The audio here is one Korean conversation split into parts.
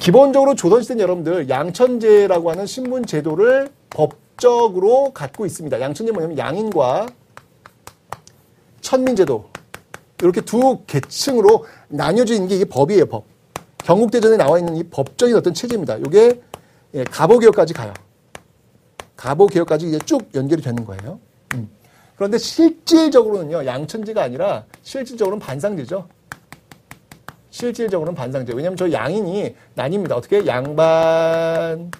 기본적으로 조선시대는 여러분들 양천제라고 하는 신분 제도를 법적으로 갖고 있습니다. 양천제는 뭐냐면 양인과 천민제도 이렇게 두 계층으로 나뉘어져 있는 게 이게 법이에요. 법. 경국대전에 나와 있는 이 법적인 어떤 체제입니다. 이게 가보개혁까지 가요. 가보개혁까지 이제 쭉 연결이 되는 거예요. 그런데 실질적으로는요, 양천제가 아니라 실질적으로는 반상제죠. 실질적으로는 반상제. 왜냐하면 저 양인이 나뉩니다. 어떻게? 양반,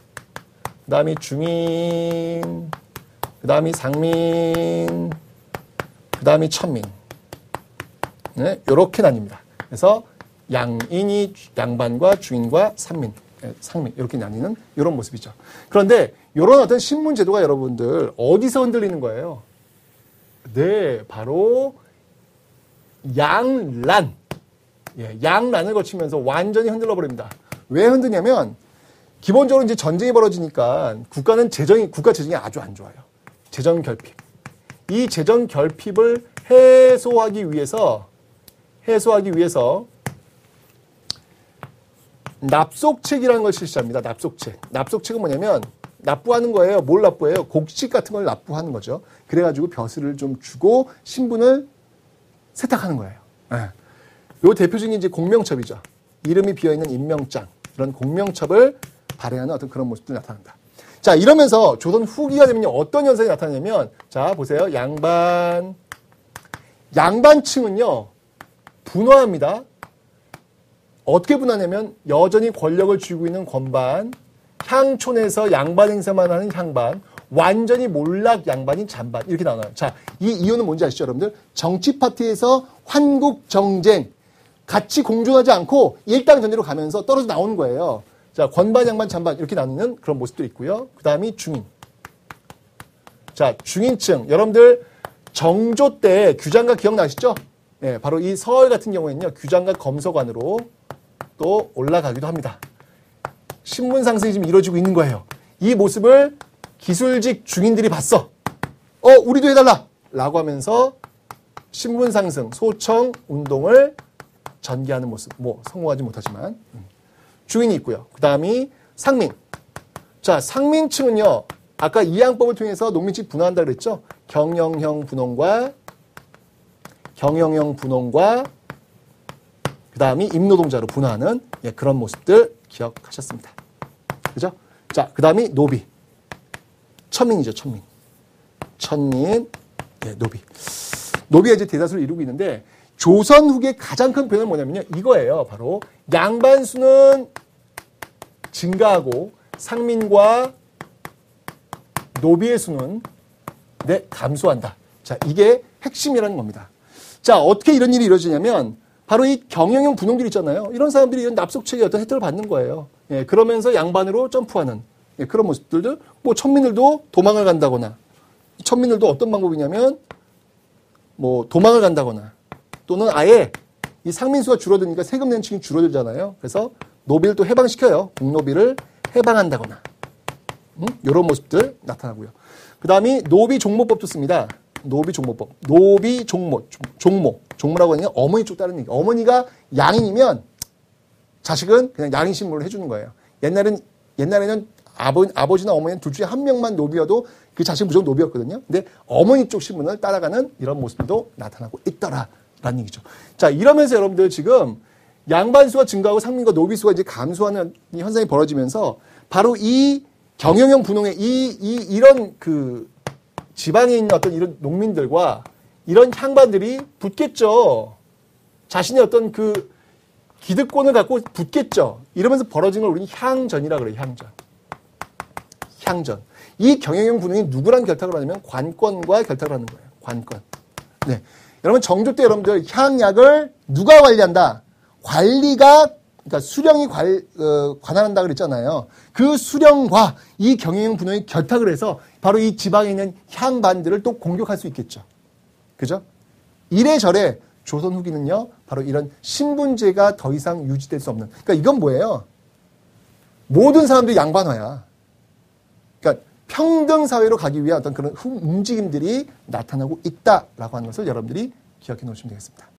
그 다음이 중인, 그 다음이 상민, 그 다음이 천민. 네, 요렇게 나뉩니다. 그래서 양인이 양반과 중인과 상민 이렇게 나뉘는 이런 모습이죠. 그런데 이런 어떤 신분 제도가 여러분들 어디서 흔들리는 거예요? 네, 바로 양란. 예, 양란을 거치면서 완전히 흔들려 버립니다. 왜 흔드냐면 기본적으로 이제 전쟁이 벌어지니까 국가 재정이 아주 안 좋아요. 재정 결핍. 이 재정 결핍을 해소하기 위해서 납속책이라는 걸 실시합니다. 납속책. 납속책은 뭐냐면 납부하는 거예요. 뭘 납부해요? 곡식 같은 걸 납부하는 거죠. 그래가지고 벼슬을 좀 주고 신분을 세탁하는 거예요. 네. 요 대표적인 이제 공명첩이죠. 이름이 비어있는 임명장. 이런 공명첩을 발행하는 어떤 그런 모습도 나타난다. 자, 이러면서 조선 후기가 되면 어떤 현상이 나타나냐면, 자, 보세요. 양반층은요, 분화합니다. 어떻게 분화냐면, 여전히 권력을 쥐고 있는 권반, 향촌에서 양반 행세만 하는 향반, 완전히 몰락 양반인 잔반, 이렇게 나와요. 자, 이 이유는 뭔지 아시죠, 여러분들? 정치 파티에서 환국 정쟁, 같이 공존하지 않고 일당 전제로 가면서 떨어져 나오는 거예요. 자, 권반, 양반, 잔반 이렇게 나누는 그런 모습도 있고요. 그 다음이 중인. 자, 중인층. 여러분들 정조 때 규장각 기억나시죠? 네, 바로 이 서울 같은 경우에는요. 규장각 검서관으로 또 올라가기도 합니다. 신분 상승이 지금 이루어지고 있는 거예요. 이 모습을 기술직 중인들이 봤어. 우리도 해달라! 라고 하면서 신분 상승, 소청 운동을 전개하는 모습. 성공하지 못하지만. 중인이 있고요. 그 다음이 상민. 자, 상민층은요. 아까 이양법을 통해서 농민층이 분화한다 그랬죠? 경영형 분홍과 그 다음이 임노동자로 분화하는 그런 모습들 기억하셨습니다. 그죠? 자, 그 다음이 노비. 천민이죠, 천민. 노비. 노비가 이제 대다수를 이루고 있는데 조선 후기의 가장 큰 변화는 뭐냐면요. 이거예요. 바로 양반수는 증가하고 상민과 노비의 수는 감소한다. 자, 이게 핵심이라는 겁니다. 자, 어떻게 이런 일이 이루어지냐면 바로 이 경영형 분홍들 있잖아요. 이런 사람들이 이런 납속책의 어떤 혜택을 받는 거예요. 그러면서 양반으로 점프하는 그런 모습들도 천민들도 도망을 간다거나 천민들도 어떤 방법이냐면 도망을 간다거나 또는 아예 이 상민수가 줄어드니까 세금 낸 층이 줄어들잖아요. 그래서 노비를 또 해방시켜요. 국노비를 해방한다거나 이런 모습들 나타나고요. 그 다음이 노비종모법도 씁니다. 노비종모법. 종모라고 하는 게 어머니 쪽 따르는 얘기. 어머니가 양인이면 자식은 그냥 양인 신분을 해주는 거예요. 옛날에는 아버지나 어머니는 둘 중에 한 명만 노비여도 그 자식은 무조건 노비였거든요. 근데 어머니 쪽 신분을 따라가는 이런 모습도 나타나고 있더라라는 얘기죠. 자, 이러면서 여러분들 지금 양반수가 증가하고 상민과 노비수가 이제 감소하는 이 현상이 벌어지면서 바로 이 경영형 분홍의 이런 그 지방에 있는 어떤 이런 농민들과 이런 향반들이 붙겠죠. 자신의 어떤 그 기득권을 갖고 붙겠죠. 이러면서 벌어진 걸 우리는 향전이라 그래요. 향전. 이 경영형 분홍이 누구랑 결탁을 하냐면 관권과 결탁을 하는 거예요. 관권. 네. 여러분 정조 때 여러분들 향약을 누가 관리한다? 그러니까 수령이 관할한다 그랬잖아요. 그 수령과 이 경영형 분홍이 결탁을 해서 바로 이 지방에 있는 향반들을 또 공격할 수 있겠죠. 그죠? 이래저래 조선 후기는요, 바로 이런 신분제가 더 이상 유지될 수 없는. 그러니까 이건 뭐예요? 모든 사람들이 양반화야. 그러니까 평등 사회로 가기 위한 어떤 그런 움직임들이 나타나고 있다라고 하는 것을 여러분들이 기억해 놓으시면 되겠습니다.